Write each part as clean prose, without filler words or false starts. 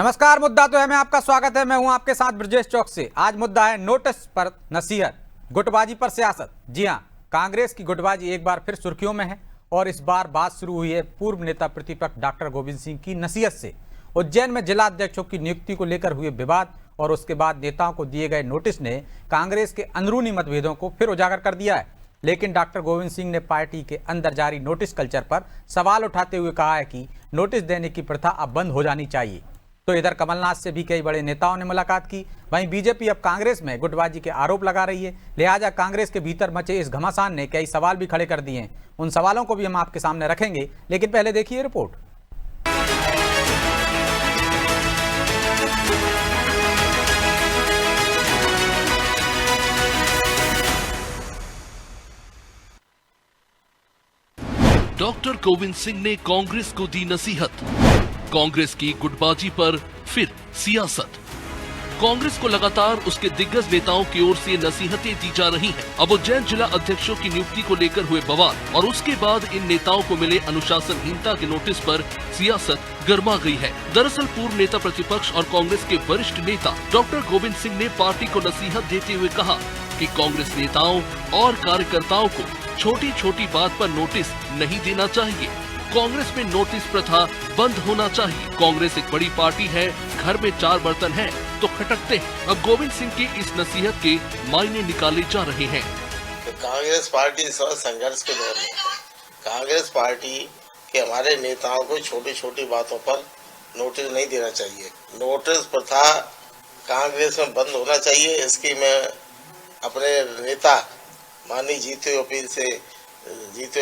नमस्कार। मुद्दा तो है में आपका स्वागत है। मैं हूं आपके साथ ब्रजेश चौक से। आज मुद्दा है नोटिस पर नसीहत, गुटबाजी पर सियासत। जी हां, कांग्रेस की गुटबाजी एक बार फिर सुर्खियों में है और इस बार बात शुरू हुई है पूर्व नेता प्रतिपक्ष डॉक्टर गोविंद सिंह की नसीहत से। उज्जैन में जिला अध्यक्षों की नियुक्ति को लेकर हुए विवाद और उसके बाद नेताओं को दिए गए नोटिस ने कांग्रेस के अंदरूनी मतभेदों को फिर उजागर कर दिया है। लेकिन डॉक्टर गोविंद सिंह ने पार्टी के अंदर जारी नोटिस कल्चर पर सवाल उठाते हुए कहा है कि नोटिस देने की प्रथा अब बंद हो जानी चाहिए। तो इधर कमलनाथ से भी कई बड़े नेताओं ने मुलाकात की। वहीं बीजेपी अब कांग्रेस में गुटबाजी के आरोप लगा रही है, लिहाजा कांग्रेस के भीतर मचे इस घमासान ने कई सवाल भी खड़े कर दिए हैं। उन सवालों को भी हम आपके सामने रखेंगे, लेकिन पहले देखिए रिपोर्ट। डॉक्टर गोविंद सिंह ने कांग्रेस को दी नसीहत। कांग्रेस की गुटबाजी पर फिर सियासत। कांग्रेस को लगातार उसके दिग्गज नेताओं की ओर से नसीहतें दी जा रही हैं। अब उज्जैन जिला अध्यक्षों की नियुक्ति को लेकर हुए बवाल और उसके बाद इन नेताओं को मिले अनुशासनहीनता के नोटिस पर सियासत गर्मा गई है। दरअसल पूर्व नेता प्रतिपक्ष और कांग्रेस के वरिष्ठ नेता डॉक्टर गोविंद सिंह ने पार्टी को नसीहत देते हुए कहा कि कांग्रेस नेताओं और कार्यकर्ताओं को छोटी छोटी बात पर नोटिस नहीं देना चाहिए। कांग्रेस में नोटिस प्रथा बंद होना चाहिए। कांग्रेस एक बड़ी पार्टी है, घर में 4 बर्तन हैं तो खटकते हैं। अब गोविंद सिंह की इस नसीहत के मायने निकाले जा रहे हैं। तो कांग्रेस पार्टी इस वक्त संघर्ष के दौर में है। कांग्रेस पार्टी के हमारे नेताओं को छोटी छोटी बातों पर नोटिस नहीं देना चाहिए। नोटिस प्रथा कांग्रेस में बंद होना चाहिए। इसकी मैं अपने नेता माननीय जीतू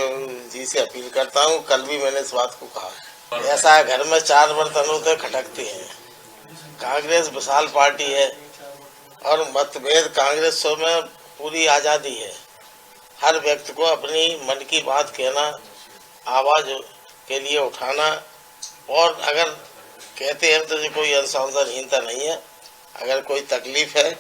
जी से अपील करता हूँ। कल भी मैंने इस बात को कहा है। ऐसा है, घर में 4 बर्तनों से खटकते हैं। कांग्रेस विशाल पार्टी है और मतभेद कांग्रेस में पूरी आज़ादी है। हर व्यक्ति को अपनी मन की बात कहना, आवाज के लिए उठाना, और अगर कहते हैं तो कोई अनुशासनहीनता नहीं है। अगर कोई तकलीफ है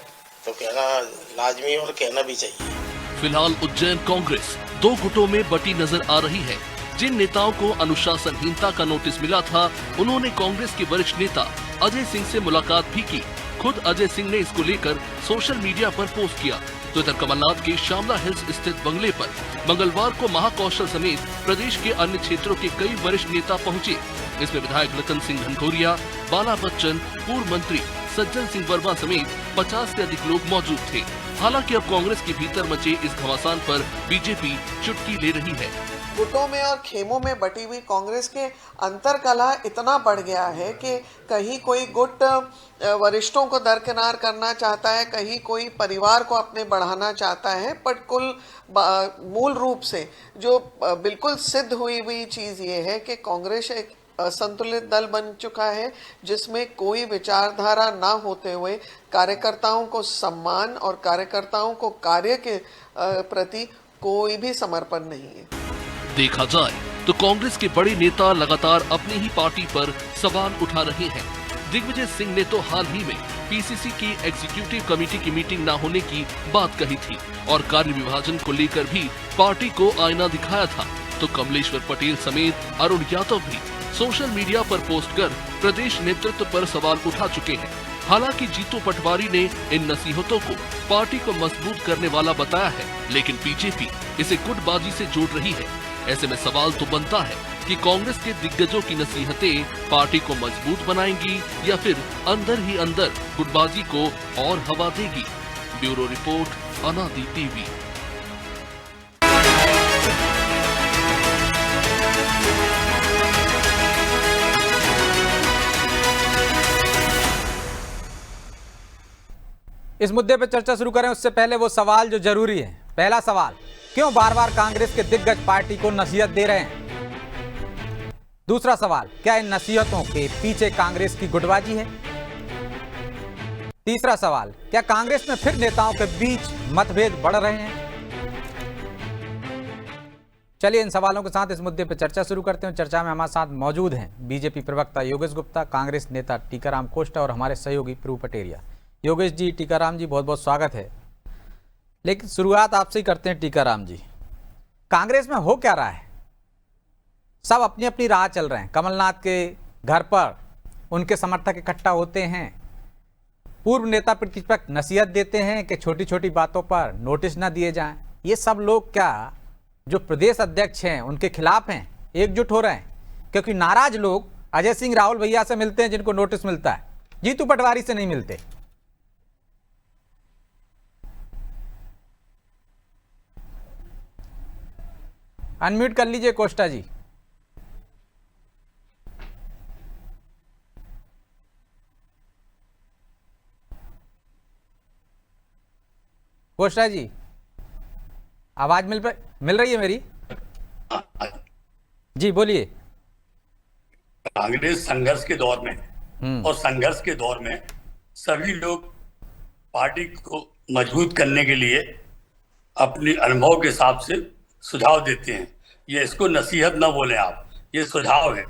तो कहना लाजमी और कहना भी चाहिए। फिलहाल उज्जैन कांग्रेस 2 गुटों में बटी नजर आ रही है। जिन नेताओं को अनुशासनहीनता का नोटिस मिला था, उन्होंने कांग्रेस के वरिष्ठ नेता अजय सिंह से मुलाकात भी की। खुद अजय सिंह ने इसको लेकर सोशल मीडिया पर पोस्ट किया। तो इधर कमलनाथ के शामला हिल्स स्थित बंगले पर मंगलवार को महाकौशल समेत प्रदेश के अन्य क्षेत्रों के कई वरिष्ठ नेता पहुँचे। इसमें विधायक लखन सिंह घनघोरिया, बाला बच्चन, पूर्व मंत्री सज्जन सिंह वर्मा समेत 50 से अधिक लोग मौजूद थे। हालांकि अब कांग्रेस के भीतर मचे इस घमासान पर बीजेपी चुटकी ले रही है। गुटों में और खेमों में बटी हुई कांग्रेस के अंतरकलह इतना बढ़ गया है कि कहीं कोई गुट वरिष्ठों को दरकिनार करना चाहता है, कहीं कोई परिवार को अपने बढ़ाना चाहता है। पर मूल रूप से जो बिल्कुल सिद्ध हुई चीज़ ये है कि कांग्रेस एक असंतुलित दल बन चुका है, जिसमें कोई विचारधारा ना होते हुए कार्यकर्ताओं को सम्मान और कार्यकर्ताओं को कार्य के प्रति कोई भी समर्पण नहीं है। देखा जाए तो कांग्रेस के बड़े नेता लगातार अपनी ही पार्टी पर सवाल उठा रहे हैं। दिग्विजय सिंह ने तो हाल ही में पीसीसी की एग्जीक्यूटिव कमेटी की मीटिंग न होने की बात कही थी और कार्य विभाजन को लेकर भी पार्टी को आईना दिखाया था। तो कमलेश्वर पटेल समेत अरुण यादव भी सोशल मीडिया पर पोस्ट कर प्रदेश नेतृत्व पर सवाल उठा चुके हैं। हालांकि जीतू पटवारी ने इन नसीहतों को पार्टी को मजबूत करने वाला बताया है, लेकिन बीजेपी इसे गुटबाजी से जोड़ रही है। ऐसे में सवाल तो बनता है कि कांग्रेस के दिग्गजों की नसीहतें पार्टी को मजबूत बनाएंगी या फिर अंदर ही अंदर गुटबाजी को और हवा देगी। ब्यूरो रिपोर्ट, अनादि टीवी। इस मुद्दे पर चर्चा शुरू करें उससे पहले वो सवाल जो जरूरी है। पहला सवाल, क्यों बार बार कांग्रेस के दिग्गज पार्टी को नसीहत दे रहे हैं? दूसरा सवाल, क्या इन नसीहतों के पीछे कांग्रेस की गुटबाजी है? तीसरा सवाल, क्या कांग्रेस में फिर नेताओं के बीच मतभेद बढ़ रहे हैं? चलिए इन सवालों के साथ इस मुद्दे पर चर्चा शुरू करते हैं। चर्चा में हमारे साथ मौजूद हैं बीजेपी प्रवक्ता योगेश गुप्ता, कांग्रेस नेता टीकाराम कोष्टा और हमारे सहयोगी प्रभु पटेरिया। योगेश जी, टीकाराम जी, बहुत बहुत स्वागत है। लेकिन शुरुआत आपसे ही करते हैं। टीकाराम जी, कांग्रेस में हो क्या रहा है? सब अपनी अपनी राह चल रहे हैं। कमलनाथ के घर पर उनके समर्थक इकट्ठा होते हैं, पूर्व नेता प्रतिपक्ष नसीहत देते हैं कि छोटी छोटी बातों पर नोटिस ना दिए जाएं। ये सब लोग क्या जो प्रदेश अध्यक्ष हैं उनके खिलाफ हैं, एकजुट हो रहे हैं? क्योंकि नाराज लोग अजय सिंह राहुल भैया से मिलते हैं जिनको नोटिस मिलता है, जीतू पटवारी से नहीं मिलते। अनम्यूट कर लीजिए कोष्टा जी। कोष्टा जी आवाज मिल रही है मेरी? जी बोलिए। कांग्रेस संघर्ष के दौर में और संघर्ष के दौर में सभी लोग पार्टी को मजबूत करने के लिए अपने अनुभव के हिसाब से सुझाव देते हैं। ये इसको नसीहत ना बोले आप, ये सुझाव है।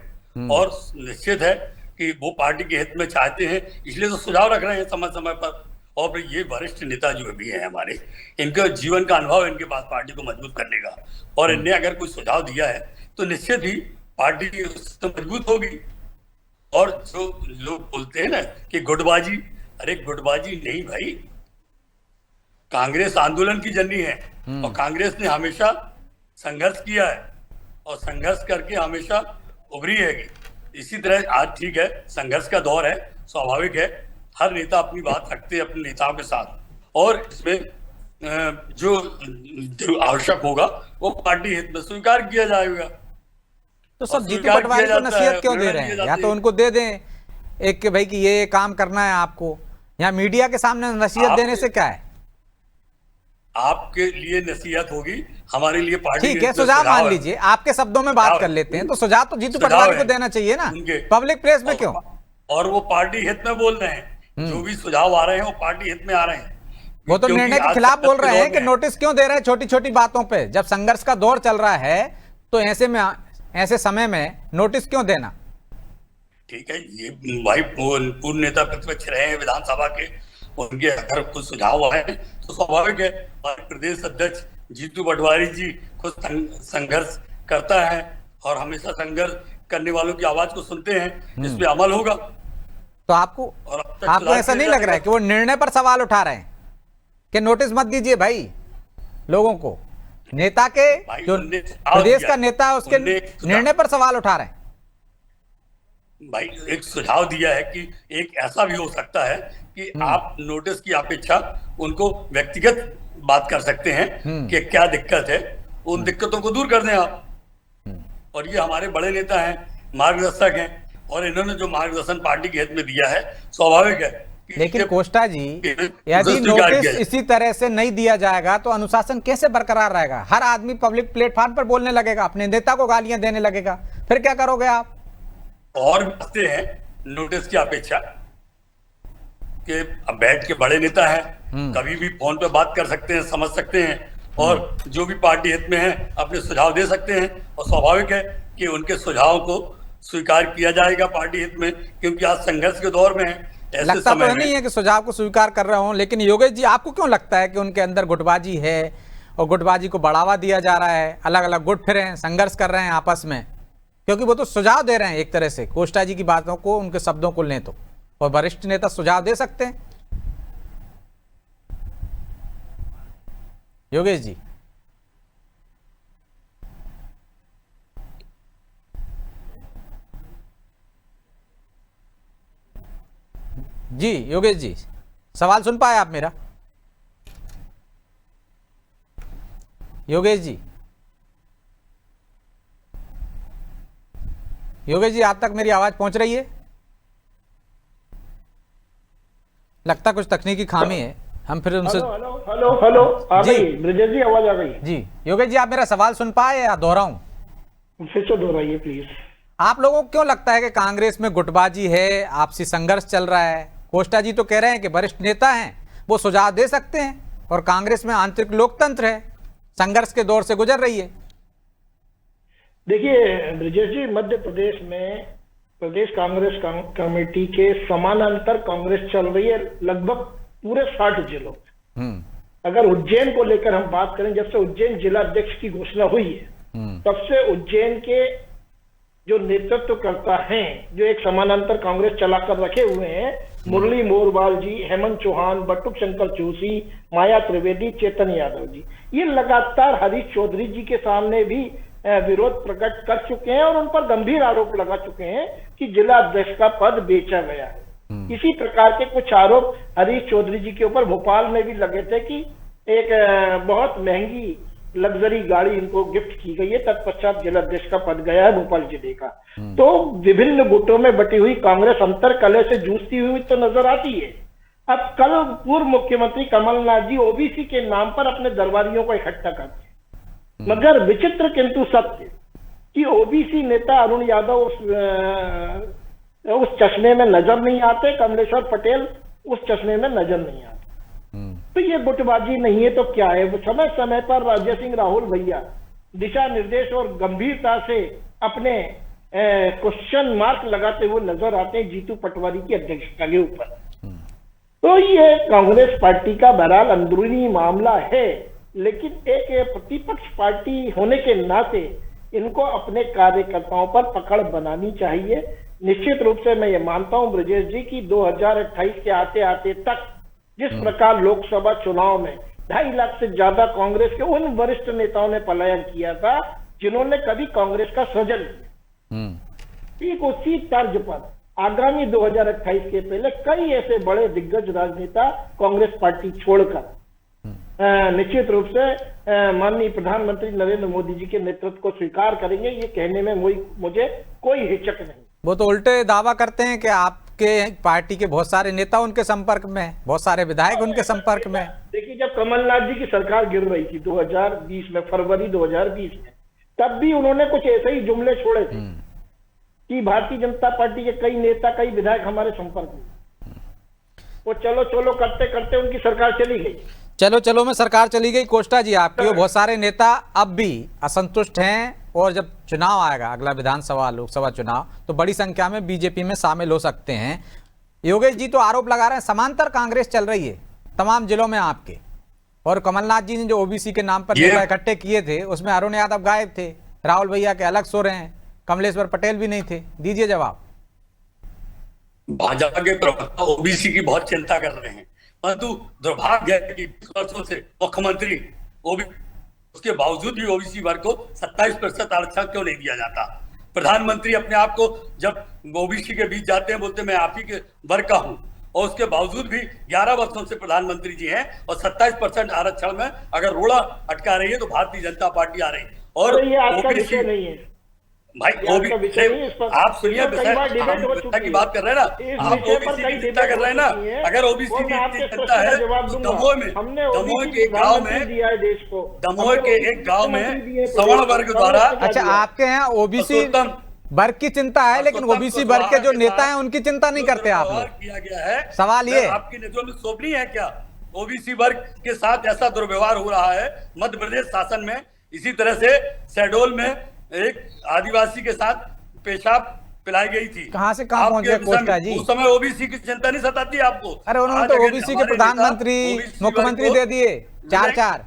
और निश्चित है कि वो पार्टी के हित में चाहते हैं, इसलिए तो सुझाव रख रहे हैं समय समय पर। और फिर ये वरिष्ठ नेता जो भी हैं हमारे, इनका जीवन का अनुभव है इनके पास पार्टी को मजबूत करने का, और इनने अगर कोई सुझाव दिया है तो निश्चित ही पार्टी उससे मजबूत होगी। और जो लोग बोलते हैं ना कि गुटबाजी, अरे गुटबाजी नहीं भाई, कांग्रेस आंदोलन की जननी है और कांग्रेस ने हमेशा संघर्ष किया है और संघर्ष करके हमेशा उभरी है। इसी तरह आज ठीक है, संघर्ष का दौर है, स्वाभाविक है, हर नेता अपनी बात रखते हैं अपने नेताओं के साथ, और इसमें जो आवश्यक होगा वो पार्टी हित में स्वीकार किया जाएगा। तो सब जीतू पटवारी को नसीहत क्यों दे रहे हैं? या तो उनको दे दें एक कि भाई कि ये काम करना है आपको, या मीडिया के सामने नसीहत देने से क्या है? आपके लिए नसीहत होगी, हमारे लिए पार्टी ठीक है, सुझाव मान लीजिए, आपके शब्दों में बात कर लेते हैं, तो सुझाव तो जीतू पटवारी को देना चाहिए ना, पब्लिक प्लेस में क्यों? और वो पार्टी हित में बोल रहे हैं, जो भी सुझाव आ रहे हैं वो पार्टी हित में आ रहे हैं। वो तो निर्णय के खिलाफ बोल रहे हैं कि नोटिस क्यों दे रहे हैं छोटी छोटी बातों पे, जब संघर्ष का दौर चल रहा है तो ऐसे समय में नोटिस क्यों देना? ठीक है, ये भाई पूर्व नेता प्रतिपक्ष रहे हैं विधानसभा के, उनके अगर कुछ सुझाव आए तो स्वाभाविक है। और प्रदेश अध्यक्ष जीतू पटवारी जी खुद संघर्ष करता है और हमेशा संघर्ष करने वालों की आवाज को सुनते हैं, इस पे अमल होगा। तो आपको ऐसा नहीं लग रहा है कि वो निर्णय पर सवाल उठा रहे हैं कि नोटिस मत दीजिए भाई लोगों को? नेता के जो प्रदेश का नेता है उसके निर्णय पर सवाल उठा रहे हैं। भाई एक सुझाव दिया है कि एक ऐसा भी हो सकता है कि आप नोटिस की अपेक्षा उनको व्यक्तिगत बात कर सकते हैं कि क्या दिक्कत है, उन दिक्कतों को दूर कर दें आप। और ये हमारे बड़े नेता हैं, मार्गदर्शक हैं, और इन्होंने जो मार्गदर्शन पार्टी के हित में दिया है स्वाभाविक है। लेकिन कोष्टा जी, यदि नोटिस इसी तरह से नहीं दिया जाएगा तो अनुशासन कैसे बरकरार रहेगा? हर आदमी पब्लिक प्लेटफॉर्म पर बोलने लगेगा, अपने नेता को गालियां देने लगेगा, फिर क्या करोगे आप? और बचते हैं नोटिस की अपेक्षा कि अब बैठ के बड़े नेता हैं, कभी भी फोन पे बात कर सकते हैं, समझ सकते हैं, और जो भी पार्टी हित में है अपने सुझाव दे सकते हैं। और स्वाभाविक है कि उनके सुझावों को स्वीकार किया जाएगा पार्टी हित में, क्योंकि आज संघर्ष के दौर में है। लगता तो नहीं है कि सुझाव को स्वीकार कर रहे हो, लेकिन योगेश जी आपको क्यों लगता है कि उनके अंदर गुटबाजी है और गुटबाजी को बढ़ावा दिया जा रहा है? अलग अलग गुट फिर हैं, संघर्ष कर रहे हैं आपस में, क्योंकि वो तो सुझाव दे रहे हैं एक तरह से। कोष्टा जी की बातों को, उनके शब्दों को लें तो, और वरिष्ठ नेता सुझाव दे सकते हैं। योगेश जी जी, योगेश जी सवाल सुन पाए आप मेरा? योगेश जी, योगेश जी आप तक मेरी आवाज पहुंच रही है? लगता कुछ तकनीकी खामी है, हम फिर उनसे। हेलो आ गई ब्रजेश जी, आवाज आ गई जी। योगेश जी आप मेरा सवाल सुन पाए या दोहराऊं? फिर से दोहराइए प्लीज। आप लोगों को क्यों लगता है कि कांग्रेस में गुटबाजी है, आपसी संघर्ष चल रहा है? कोष्टा जी तो कह रहे हैं कि वरिष्ठ नेता हैं, वो सुझाव दे सकते हैं, और कांग्रेस में आंतरिक लोकतंत्र है, संघर्ष के दौर से गुजर रही है। देखिए ब्रजेश जी, मध्य प्रदेश में प्रदेश कांग्रेस कमेटी के समानांतर कांग्रेस चल रही है लगभग पूरे 60 जिलों में। अगर उज्जैन को लेकर हम बात करें, जब से उज्जैन जिला अध्यक्ष की घोषणा हुई है तब से उज्जैन के जो नेतृत्व करता है, जो एक समानांतर कांग्रेस चलाकर रखे हुए हैं, मुरली मोरवाल जी, हेमंत चौहान, बटुक शंकर जोशी, माया त्रिवेदी, चेतन यादव जी, ये लगातार हरीश चौधरी जी के सामने भी विरोध प्रकट कर चुके हैं और उन पर गंभीर आरोप लगा चुके हैं कि जिला अध्यक्ष का पद बेचा गया है। इसी प्रकार के कुछ आरोप हरीश चौधरी जी के ऊपर भोपाल में भी लगे थे कि एक बहुत महंगी लग्जरी गाड़ी इनको गिफ्ट की गई है, तत्पश्चात जिला अध्यक्ष का पद गया है भोपाल जिले का। तो विभिन्न गुटों में बटी हुई कांग्रेस अंतर कलह से जूझती हुई तो नजर आती है। अब कल पूर्व मुख्यमंत्री कमलनाथ जी ओबीसी के नाम पर अपने दरबारियों को इकट्ठा करते हैं, मगर विचित्र किंतु सत्य कि ओबीसी नेता अरुण यादव उस चश्मे में नजर नहीं आते, कमलेश्वर पटेल उस चश्मे में नजर नहीं आते। तो ये गुटबाजी नहीं है तो क्या है? समय समय पर राजा सिंह राहुल भैया दिशा निर्देश और गंभीरता से अपने क्वेश्चन मार्क लगाते हुए नजर आते हैं जीतू पटवारी की अध्यक्षता के ऊपर। तो ये कांग्रेस पार्टी का बहरहाल अंदरूनी मामला है, लेकिन एक प्रतिपक्ष पार्टी होने के नाते इनको अपने कार्यकर्ताओं पर पकड़ बनानी चाहिए। निश्चित रूप से मैं ये मानता हूं ब्रजेश जी की 2028 के आते आते तक जिस प्रकार लोकसभा चुनाव में 2.5 लाख से ज्यादा कांग्रेस के उन वरिष्ठ नेताओं ने पलायन किया था जिन्होंने कभी कांग्रेस का सृजन किया, ठीक उसी तर्ज पर आगामी 2028 के पहले कई ऐसे बड़े दिग्गज राजनेता कांग्रेस पार्टी छोड़कर निश्चित रूप से माननीय प्रधानमंत्री नरेंद्र मोदी जी के नेतृत्व को स्वीकार करेंगे। ये कहने में मुझे कोई हिचक नहीं। वो तो उल्टे दावा करते हैं कि आपके पार्टी के बहुत सारे नेता उनके संपर्क में हैं, बहुत सारे विधायक उनके संपर्क में हैं। देखिए, जब कमलनाथ जी की सरकार गिर रही थी 2020 में, फरवरी 2020 में, तब भी उन्होंने कुछ ऐसे ही जुमले छोड़े थे कि भारतीय जनता पार्टी के कई नेता, कई विधायक हमारे संपर्क में। वो चलो चलो करते करते उनकी सरकार चली गई। चलो चलो में सरकार चली गई। कोष्टा जी, आपके वो बहुत सारे नेता अब भी असंतुष्ट हैं और जब चुनाव आएगा, अगला विधानसभा लोकसभा चुनाव, तो बड़ी संख्या में बीजेपी में शामिल हो सकते हैं। योगेश जी तो आरोप लगा रहे हैं समांतर कांग्रेस चल रही है तमाम जिलों में आपके, और कमलनाथ जी ने जो ओबीसी के नाम पर नेता इकट्ठे किए थे उसमें अरुण यादव गायब थे, राहुल भैया के अलग सो रहे हैं, कमलेश्वर पटेल भी नहीं थे। दीजिए जवाब। भाजपा के प्रवक्ता ओबीसी की बहुत चिंता कर रहे हैं, परंतु दुर्भाग्य है कि 20 वर्षों से मुख्यमंत्री उसके बावजूद भी ओबीसी वर्ग को 27% आरक्षण क्यों नहीं दिया जाता? प्रधानमंत्री अपने आप को जब ओबीसी के बीच जाते हैं बोलते मैं आप ही के वर्ग का हूं, और उसके बावजूद भी 11 वर्षों से प्रधानमंत्री जी हैं और 27% आरक्षण में अगर रोड़ा अटका रही है तो भारतीय जनता पार्टी आ रही है। और ये आपका विषय नहीं है भाई, आप सुनिए, विषय की बात कर रहे हैं ना, आप ओबीसी की चिंता कर रहे हैं ना। अगर ओबीसी की चिंता है तो दमोह के एक गांव में सवर्ण वर्ग द्वारा, अच्छा आपके यहाँ ओबीसी वर्ग की चिंता है, लेकिन ओबीसी वर्ग के जो नेता हैं उनकी चिंता नहीं करते आप लोग। किया गया है, सवाल ये आपकी नजरों में शोभनीय है क्या? ओबीसी वर्ग के साथ ऐसा दुर्व्यवहार हो रहा है मध्य प्रदेश शासन में। इसी तरह से शहडोल में एक आदिवासी के साथ पेशाब पिलाई गई थी। कहां से कहां पहुंच गए कोष्टा जी? उस समय ओबीसी की चिंता नहीं सताती आपको? अरे उन्होंने तो ओबीसी के प्रधानमंत्री मुख्यमंत्री दे दिए 4-4।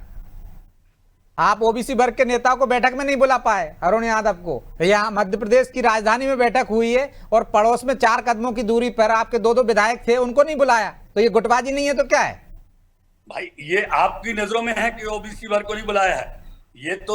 आप ओबीसी वर्ग के नेताओं को बैठक में नहीं बुला पाए। अरुण यादव को यहाँ मध्य प्रदेश की राजधानी में बैठक हुई है और पड़ोस में 4 कदमों की दूरी पर आपके 2 विधायक थे, उनको नहीं बुलाया। तो ये गुटबाजी नहीं है तो क्या है? भाई, ये आपकी नजरों में है कि ओबीसी वर्ग को नहीं बुलाया है। ये तो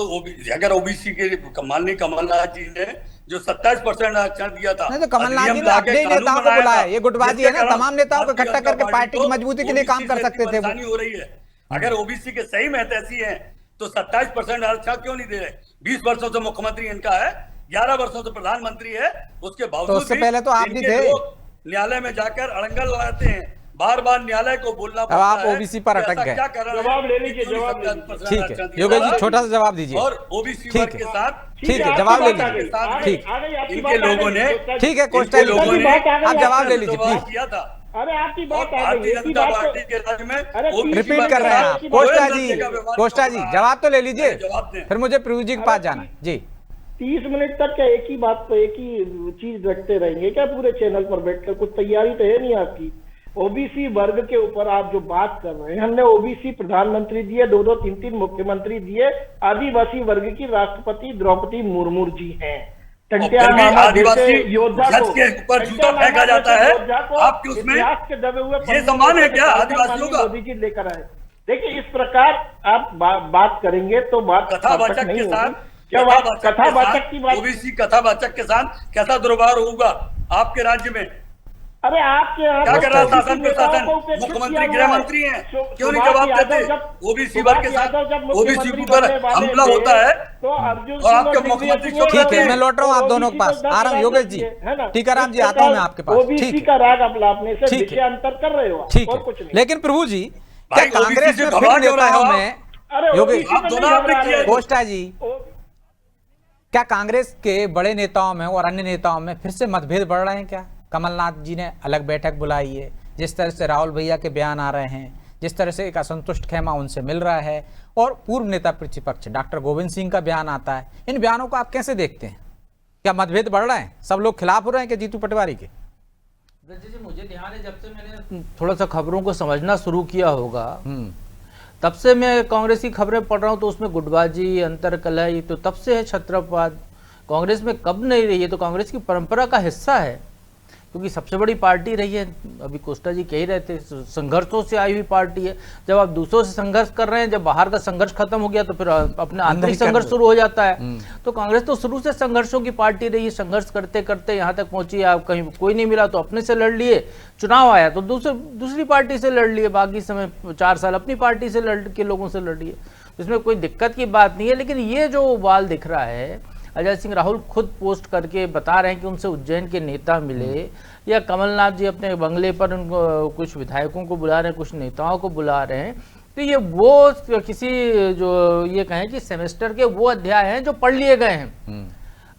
अगर ओबीसी के माननीय कमलनाथ जी ने जो 27% आरक्षण दिया था, नहीं तो कमलनाथ जी ने अपने नेताओं को बुलाया। ये गुटबाजी है ना, तमाम नेताओं को इकट्ठा करके पार्टी की मजबूती के लिए काम कर सकते थे। हो रही है, अगर ओबीसी के सही में ऐसी है तो 27% आरक्षण क्यों नहीं दे रहे? 20 वर्षों से मुख्यमंत्री इनका है, 11 वर्षों से प्रधानमंत्री है, उसके बावजूद तो उससे पहले तो आप भी थे। न्यायालय में जाकर अड़ंगल लगाते हैं, बार बार न्यायालय को बोलना अब आप ओबीसी पर अटक गए। जवाब ले लीजिए, जवाब ठीक है योगेश जी, छोटा सा जवाब दीजिए। और ओबीसी वर्ग के साथ ठीक है, जवाब ले लीजिए। ठीक, इनके लोगों ने, ठीक है कोष्टा जी, आप जवाब ले लीजिए प्लीज। किया था। अरे आपकी बात भारतीय जनता पार्टी के राज्य में रिपीट कर रहे हैं आप। कोष्टा जी जवाब तो ले लीजिए, फिर मुझे प्रिव्यू जी के पास जाना जी। 30 मिनट तक क्या एक ही बात पे एक ही चीज रखते रहेंगे क्या पूरे चैनल पर बैठकर? कुछ तैयारी तो है नहीं आपकी। ओबीसी वर्ग के ऊपर आप जो बात कर रहे हैं, हमने ओबीसी प्रधानमंत्री दिए, 2-2, 3-3 मुख्यमंत्री दिए, आदिवासी वर्ग की राष्ट्रपति द्रौपदी मुर्मू जी हैं। और टंटिया फिर भी मामा आदिवासी जैसे योद्धा जज को, के ऊपर जूता टंटिया फेंका मामा जाता जैसे है, योद्धा को आपके उसमें इतिहास के दबे हुए ये पन्नों सम्मान है में क्या से आदिवासियों का? मोदी जी लेकर आए। देखिए, इस प्रकार आप बात करेंगे तो बात कथावाचक सार्थक नहीं के साथ होगी। क्या बात कथावाचक की बात? ओबीसी कथावाचक के साथ कैसा दुर्व्यवहार होगा आपके राज्य में? अरे आपके यहाँ क्या कर रहा है ओबीसी शासन नेताओं प्रशासन? को उपेक्षित मुख्यमंत्री किया गृह हुआ है। मंत्री हैं, क्यों नहीं सुभाष जवाब यादव देते? जब- ओबीसी वर्ग के सुभाष साथ यादव जब ओबीसी मुख्यमंत्री के ऊपर बनने वाले हमला थे, होता है तो अर्जुन और सिंह आपके और मुख्यमंत्री दिग्विजय चुप ठीक है, रहते मैं हैं। लौट रहा हूँ आप दोनों के पास। आ रहा हूँ योगेश जी, टीकाराम जी आता हूँ मैं आपके पास। ओबीसी ठीक का है, राग अपनाने से ठीक है। विषय अंतर कर रहे हो आप, ठीक और है। कुछ नहीं। लेकिन प्रभु जी, क्या भाई, कांग्रेस ओबीसी में से फिर घबरा क्यों रहे हो नेताओं आप? में, अरे योगेश ओबीसी आप पे दोनों नहीं आपने घबरा किया रहे। गोष्ठा जी, क्या कांग्रेस के बड़े नेताओं में और अन्य नेताओं में फिर से मतभेद बढ़ रहे हैं क्या? कमलनाथ जी ने अलग बैठक बुलाई है, जिस तरह से राहुल भैया के बयान आ रहे हैं, जिस तरह से एक असंतुष्ट खेमा उनसे मिल रहा है, और पूर्व नेता प्रतिपक्ष डॉक्टर गोविंद सिंह का बयान आता है, इन बयानों को आप कैसे देखते हैं? क्या मतभेद बढ़ रहे हैं? सब लोग खिलाफ हो रहे हैं कि जीतू पटवारी के? जी, मुझे ध्यान है, जब से मैंने थोड़ा सा खबरों को समझना शुरू किया होगा, तब से मैं कांग्रेस की खबरें पढ़ रहा हूँ, तो उसमें गुटबाजी, अंतरकलह, तो तब से है छत्रपवाद। कांग्रेस में कब नहीं रही है, तो कांग्रेस की परंपरा का हिस्सा है, क्योंकि सबसे बड़ी पार्टी रही है। अभी कोस्टा जी कह ही रहे थे, संघर्षों से आई हुई पार्टी है। जब आप दूसरों से संघर्ष कर रहे हैं, जब बाहर का संघर्ष खत्म हो गया, तो फिर अपना आंतरिक संघर्ष शुरू हो जाता है। तो कांग्रेस तो शुरू से संघर्षों की पार्टी रही है, संघर्ष करते करते यहाँ तक पहुंची। आप कहीं कोई नहीं मिला तो अपने से लड़ लिए, चुनाव आया तो दूसरी पार्टी से लड़ लिए, बाकी समय 4 साल अपनी पार्टी से लड़ के लोगों से लड़ लिए। इसमें कोई दिक्कत की बात नहीं है। लेकिन ये जो उबाल दिख रहा है, अजय सिंह राहुल खुद पोस्ट करके बता रहे हैं कि उनसे उज्जैन के नेता मिले, या कमलनाथ जी अपने बंगले पर उनको कुछ विधायकों को बुला रहे हैं, कुछ नेताओं को बुला रहे हैं, तो ये वो किसी जो ये कहें कि सेमेस्टर के वो अध्याय हैं जो पढ़ लिए गए हैं।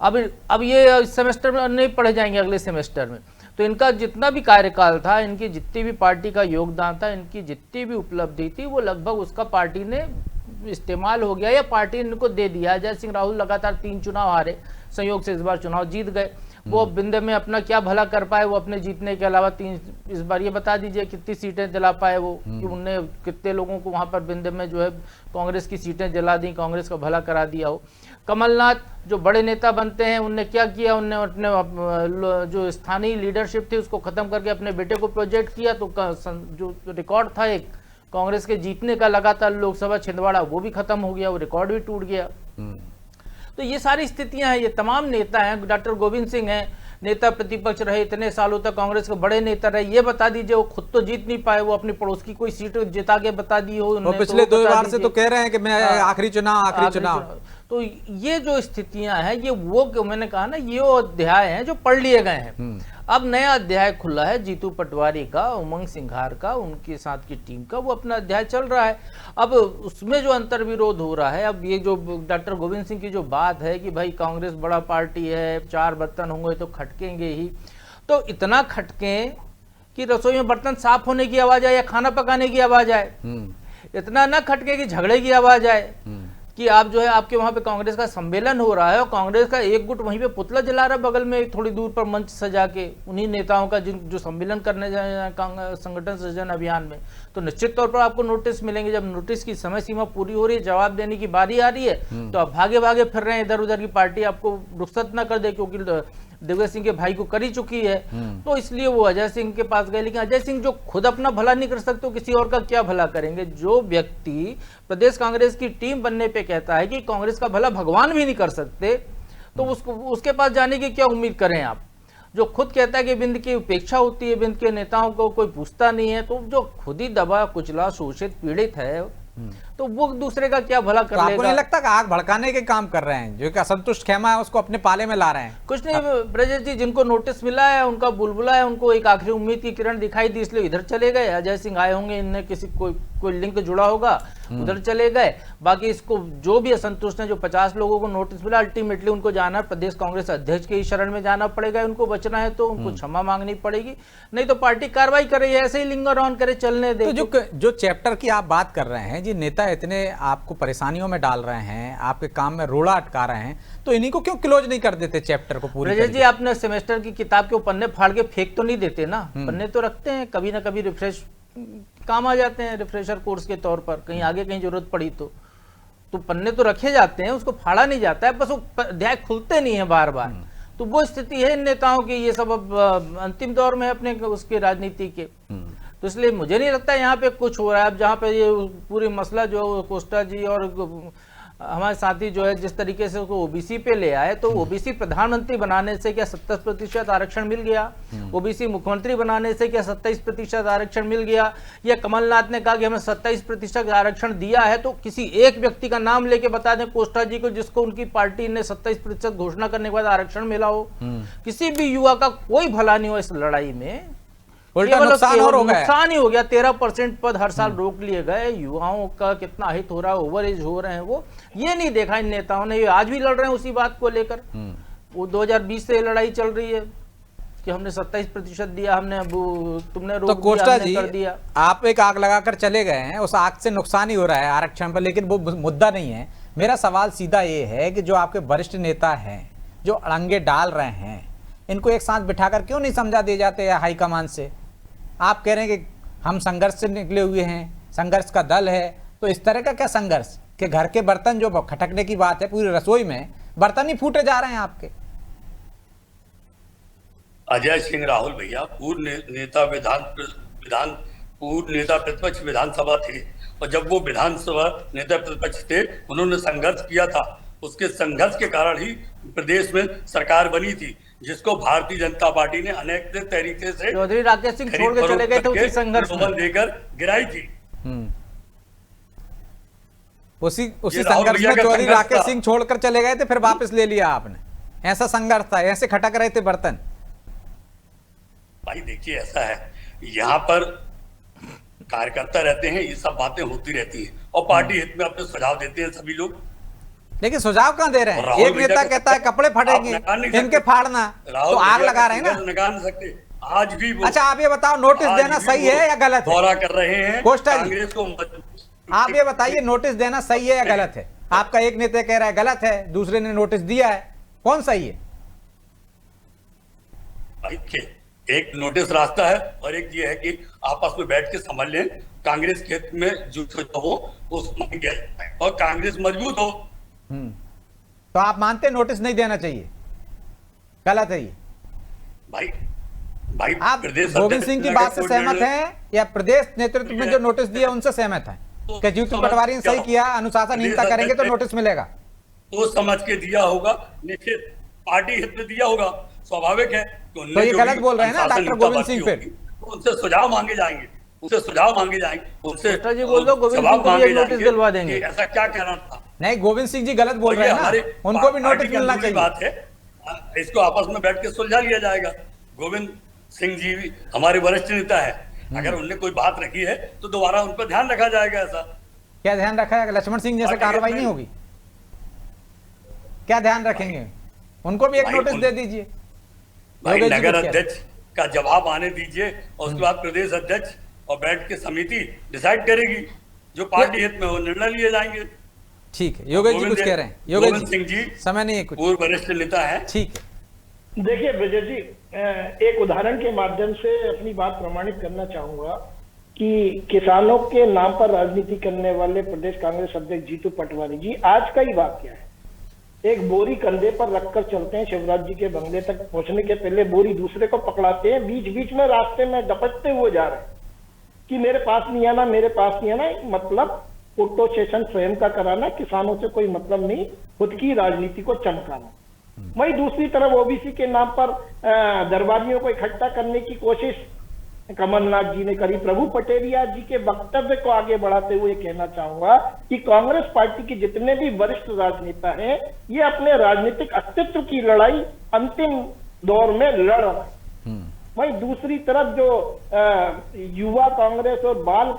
अब ये इस सेमेस्टर में नहीं पढ़े जाएंगे, अगले सेमेस्टर में। तो इनका जितना भी कार्यकाल था, इनकी जितनी भी पार्टी का योगदान था, इनकी जितनी भी उपलब्धि थी, वो लगभग उसका पार्टी ने इस्तेमाल हो गया, या पार्टी ने इनको दे दिया। अजय सिंह राहुल लगातार 3 चुनाव हारे, संयोग से इस बार चुनाव जीत गए। वो बिंदे में अपना क्या भला कर पाए, वो अपने जीतने के अलावा 3 इस बार ये बता दीजिए कितनी सीटें दिला पाए वो, कि उनने कितने लोगों को वहां पर बिंदे में जो है कांग्रेस की सीटें दिला दी, कांग्रेस का भला करा दिया हो। कमलनाथ जो बड़े नेता बनते हैं, उनने क्या किया, उनने अपने जो स्थानीय लीडरशिप थी उसको खत्म करके अपने बेटे को प्रोजेक्ट किया। तो जो रिकॉर्ड था एक कांग्रेस के जीतने का लगातार लोकसभा छिंदवाड़ा, वो भी खत्म हो गया, वो रिकॉर्ड भी टूट गया। तो ये सारी स्थितियां हैं। ये तमाम नेता हैं, डॉक्टर गोविंद सिंह हैं, नेता प्रतिपक्ष रहे इतने सालों तक, कांग्रेस के बड़े नेता रहे। ये बता दीजिए, वो खुद तो जीत नहीं पाए, वो अपनी पड़ोस की कोई सीट जिता के बता दी हो। वो पिछले 2 बार से तो कह रहे हैं कि मैं आखिरी चुनाव। तो ये जो स्थितियां हैं, ये वो मैंने कहा ना, ये वो अध्याय हैं जो पढ़ लिए गए हैं। अब नया अध्याय खुला है जीतू पटवारी का, उमंग सिंघार का, उनके साथ की टीम का, वो अपना अध्याय चल रहा है। अब उसमें जो अंतर्विरोध हो रहा है, अब ये जो डॉक्टर गोविंद सिंह की जो बात है कि भाई कांग्रेस बड़ा पार्टी है, 4 बर्तन होंगे तो खटकेंगे ही, तो इतना खटकें कि रसोई में बर्तन साफ होने की आवाज आए या खाना पकाने की आवाज आए, इतना ना खटके कि झगड़े की आवाज आए, कि आप जो है आपके वहां पे कांग्रेस का सम्मेलन हो रहा है और कांग्रेस का एक गुट वहीं पे पुतला जला रहा है बगल में थोड़ी दूर पर मंच सजा के, उन्हीं नेताओं का जो सम्मेलन करने जाए संगठन सृजन अभियान में। तो निश्चित तौर पर आपको नोटिस मिलेंगे। जब नोटिस की समय सीमा पूरी हो रही है, जवाब देने की बारी आ रही है, तो आप भागे भागे फिर रहे हैं इधर उधर की पार्टी आपको रुखसत ना कर दे, क्योंकि दिग्विजय सिंह के भाई को कर ही चुकी है। तो इसलिए वो अजय सिंह के पास गए। लेकिन अजय सिंह जो खुद अपना भला नहीं कर सकते, तो किसी और का क्या भला करेंगे? जो व्यक्ति प्रदेश कांग्रेस की टीम बनने पे कहता है कि कांग्रेस का भला भगवान भी नहीं कर सकते, तो उसके पास जाने की क्या उम्मीद करें आप? जो खुद कहता है कि बिंद की उपेक्षा होती है, बिंद के नेताओं को कोई पूछता नहीं है, तो जो खुद ही दबा कुचला शोषित पीड़ित है, तो वो दूसरे का क्या भला कर लेगा? आपको नहीं लगता कि आग भड़काने के काम कर रहे हैं? जो कि असंतुष्ट खेमा है उसको अपने पाले में ला रहे हैं। कुछ नहीं ब्रजेश जी, जिनको नोटिस मिला है, उनका बुलबुला है, उनको एक आखिरी उम्मीद की किरण दिखाई दी, इसलिए इधर चले गए। अजय सिंह आए होंगे, इनने किसी कोई लिंक जुड़ा होगा, उधर चले गए। बाकी इसको जो भी असंतुष्ट हैं, जो 50 लोगों को नोटिस मिला, अल्टीमेटली उनको जाना, प्रदेश कांग्रेस अध्यक्ष के ही शरण में जाना पड़ेगा। उनको बचना है तो उनको क्षमा मांगनी पड़ेगी, नहीं तो पार्टी कार्रवाई करे, ऐसे ही लिंगर ऑन करे, चलने दे। तो जो चैप्टर की आप बात कर रहे हैं, जी नेता इतने आपको परेशानियों में डाल रहे हैं, आपके काम में रोड़ा अटका रहे हैं, तो इन्हीं को क्यों क्लोज नहीं कर देते चैप्टर को पूरी? जी, आपने सेमेस्टर की किताब के पन्ने फाड़ के फेंक तो नहीं देते ना, पन्ने तो रखते हैं, कभी ना कभी रिफ्रेश काम आ जाते हैं, रिफ्रेशर कोर्स के तौर पर, कहीं आगे कहीं जरूरत पड़ी तो पन्ने तो रखे जाते हैं, उसको फाड़ा नहीं जाता है, बस वो अध्याय खुलते नहीं है बार बार। तो वो स्थिति है इन नेताओं की, ये सब अब अंतिम दौर में है अपने उसके राजनीति के। तो इसलिए मुझे नहीं लगता यहाँ पे कुछ हो रहा है। अब जहाँ पे ये पूरी मसला जो कोस्टा जी और हमारे साथी जो है जिस तरीके से उसको ओबीसी पे ले आए, तो ओबीसी प्रधानमंत्री बनाने से क्या 70% आरक्षण मिल गया? ओबीसी मुख्यमंत्री बनाने से क्या 27% आरक्षण मिल गया? या कमलनाथ ने कहा कि हमें 27% आरक्षण दिया है, तो किसी एक व्यक्ति का नाम लेके बता दें कोस्टा जी को जिसको उनकी पार्टी ने 27% घोषणा करने के बाद आरक्षण मिला हो। किसी भी युवा का कोई भला नहीं हो इस लड़ाई में, उल्टा नुकसान और हो गया। नुकसान ही हो गया। 13% पद हर साल रोक लिए गए, युवाओं का कितना हित हो रहा है, ओवर एज हो रहे हैं, वो ये नहीं देखा इन नेताओं ने। ये आज भी लड़ रहे हैं उसी बात को लेकर। वो 2020 से लड़ाई चल रही है कि हमने 27% दिया, हमने तुमने रोक तो कोस्टा दिया, जी कर दिया। आप एक आग लगाकर चले गए हैं, उस आग से नुकसान ही हो रहा है आरक्षण पर, लेकिन वो मुद्दा नहीं है। मेरा सवाल सीधा ये है कि जो आपके वरिष्ठ नेता हैं जो अड़ंगे डाल रहे हैं, इनको एक साथ बिठाकर क्यों नहीं समझा दिए जाते हाईकमान से? आप कह रहे हैं कि हम संघर्ष से निकले हुए हैं, संघर्ष का दल है, तो इस तरह का क्या संघर्ष कि घर के बर्तन जो खटकने की बात है, पूरी रसोई में बर्तन ही फूटे जा रहे हैं आपके? अजय सिंह राहुल भैया पूर्व नेता पूर्व नेता प्रतिपक्ष विधानसभा थे, और जब वो विधानसभा नेता प्रतिपक्ष थे उन्होंने संघर्ष किया था। उसके संघर्ष के कारण ही प्रदेश में सरकार बनी थी, जिसको भारतीय जनता पार्टी ने अनेक तरीके से चौधरी राकेश सिंह छोड़ के चले गए थे उसी संघर्ष में, देकर गिराई थी। उसी संघर्ष में चौधरी राकेश सिंह छोड़कर चले गए थे, फिर वापस ले लिया आपने। ऐसा संघर्ष था, ऐसे खटक रहे थे बर्तन। भाई देखिए ऐसा है, यहाँ पर कार्यकर्ता रहते हैं, ये सब बातें होती रहती हैं, और पार्टी हित में अपने सुझाव देते हैं सभी लोग। लेकिन सुझाव कहां दे रहे हैं? एक नेता कहता है कपड़े फटेंगे, इनके फाड़ना, तो आग लगा रहे हैं ना। नकार नहीं सकते आज भी। अच्छा आप ये बताओ, नोटिस देना सही है या गलत है? दौरा कर रहे हैं कोस्टा जी, कांग्रेस को। आप ये बताइए, नोटिस देना सही है या गलत है? आपका एक नेता कह रहा है गलत है, दूसरे ने नोटिस दिया है, कौन सही है? एक नोटिस रास्ता है, और एक ये है कि आपस में बैठ के समझ लें, कांग्रेस के हित में जो हो उसमें किया जाए और कांग्रेस मजबूत हो। तो आप मानते नोटिस नहीं देना चाहिए, गलत है ये? भाई आप गोविंद सिंह की बात से सहमत हैं या प्रदेश नेतृत्व में जो नोटिस दिया उनसे सहमत हैं कि जीतू पटवारी ने सही किया, अनुशासनहीनता करेंगे तो नोटिस मिलेगा? तो समझ के दिया होगा, निश्चित पार्टी हित में दिया होगा, स्वाभाविक है। तो ये गलत बोल रहे हैं ना डॉक्टर गोविंद सिंह? फिर उनसे सुझाव मांगे जाएंगे, उनसे जी बोल दो, गोविंद सिंह को भी नोटिस दिलवा देंगे। ऐसा क्या कहना था? नहीं, गोविंद सिंह जी गलत बोल रहे हैं ना, उनको भी नोटिस मिलना चाहिए। बात है, इसको आपस में बैठ के सुलझा लिया जाएगा। गोविंद सिंह जी भी हमारे वरिष्ठ नेता है, अगर उनने कोई बात रखी है तो दोबारा उन पर ध्यान रखा जाएगा। ऐसा क्या ध्यान रखा है? लक्ष्मण सिंह जैसे कार्रवाई नहीं होगी? क्या ध्यान रखेंगे? उनको भी एक नोटिस दे दीजिए। भाई नगर अध्यक्ष का जवाब आने दीजिए, और उसके बाद प्रदेश अध्यक्ष और बैठ के समिति डिसाइड करेगी, जो पार्टी हित में हो निर्णय लिए जाएंगे। ठीक है, योगेश जी कुछ कह रहे हैं? योगेश सिंह जी समय नहीं है कुछ, पूर्व वरिष्ठ नेता है। ठीक है, देखिए ब्रजेश जी, एक उदाहरण के माध्यम से अपनी बात प्रमाणित करना चाहूंगा कि किसानों के नाम पर राजनीति करने वाले प्रदेश कांग्रेस अध्यक्ष जीतू पटवारी जी, आज का ही वाकया है। एक बोरी कंधे पर रखकर चलते हैं, शिवराज जी के बंगले तक पहुंचने के पहले बोरी दूसरे को पकड़ाते हैं, बीच बीच में रास्ते में डपटते हुए जा रहे हैं कि मेरे पास नहीं आना, मेरे पास नहीं आना। मतलब फोटो सेशन स्वयं का कराना, किसानों से कोई मतलब नहीं, खुद की राजनीति को चमकाना। वही दूसरी तरफ ओबीसी के नाम पर दरबारियों को इकट्ठा करने की कोशिश कमलनाथ जी ने करी। प्रभु पटेलिया जी के वक्तव्य को आगे बढ़ाते हुए कहना चाहूंगा कि कांग्रेस पार्टी के जितने भी वरिष्ठ राजनेता हैं, ये अपने राजनीतिक अस्तित्व की लड़ाई अंतिम दौर में लड़ रहे हैं। वहीं दूसरी तरफ जो युवा कांग्रेस और बाल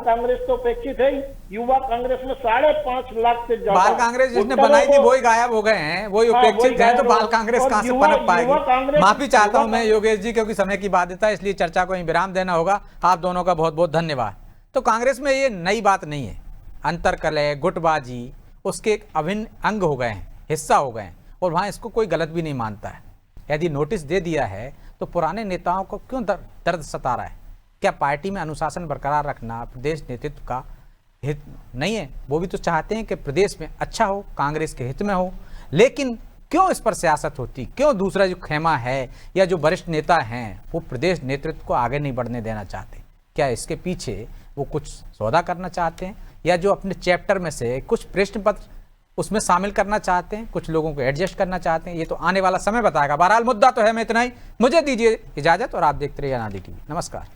कांग्रेस तो अपेक्षित है, युवा कांग्रेस में 5.5 लाख से ज्यादा बाल कांग्रेस जिसने बनाई थी वही गायब हो गए हैं, वही उपेक्षित हैं, तो बाल कांग्रेस कहां से पनप पाएगी? माफी चाहता हूं मैं योगेश जी, क्योंकि समय की बाध्यता है, इसलिए चर्चा को यहीं विराम देना होगा। आप दोनों का बहुत बहुत धन्यवाद। तो कांग्रेस में ये नई बात नहीं है, अंतरकलह, गुटबाजी उसके एक अभिन्न अंग हो गए हैं, हिस्सा हो गए हैं, और वहां इसको कोई गलत भी नहीं मानता है। यदि नोटिस दे दिया है तो पुराने नेताओं को क्यों दर्द सता रहा है? क्या पार्टी में अनुशासन बरकरार रखना प्रदेश नेतृत्व का हित नहीं है? वो भी तो चाहते हैं कि प्रदेश में अच्छा हो, कांग्रेस के हित में हो, लेकिन क्यों इस पर सियासत होती, क्यों दूसरा जो खेमा है या जो वरिष्ठ नेता हैं वो प्रदेश नेतृत्व को आगे नहीं बढ़ने देना चाहते? क्या इसके पीछे वो कुछ सौदा करना चाहते हैं, या जो अपने चैप्टर में से कुछ प्रश्न पत्र उसमें शामिल करना चाहते हैं, कुछ लोगों को एडजस्ट करना चाहते हैं? ये तो आने वाला समय बताएगा। बहरहाल मुद्दा तो है, मैं इतना ही, मुझे दीजिए इजाजत और आप देखते रहिए अनादि टीवी। नमस्कार।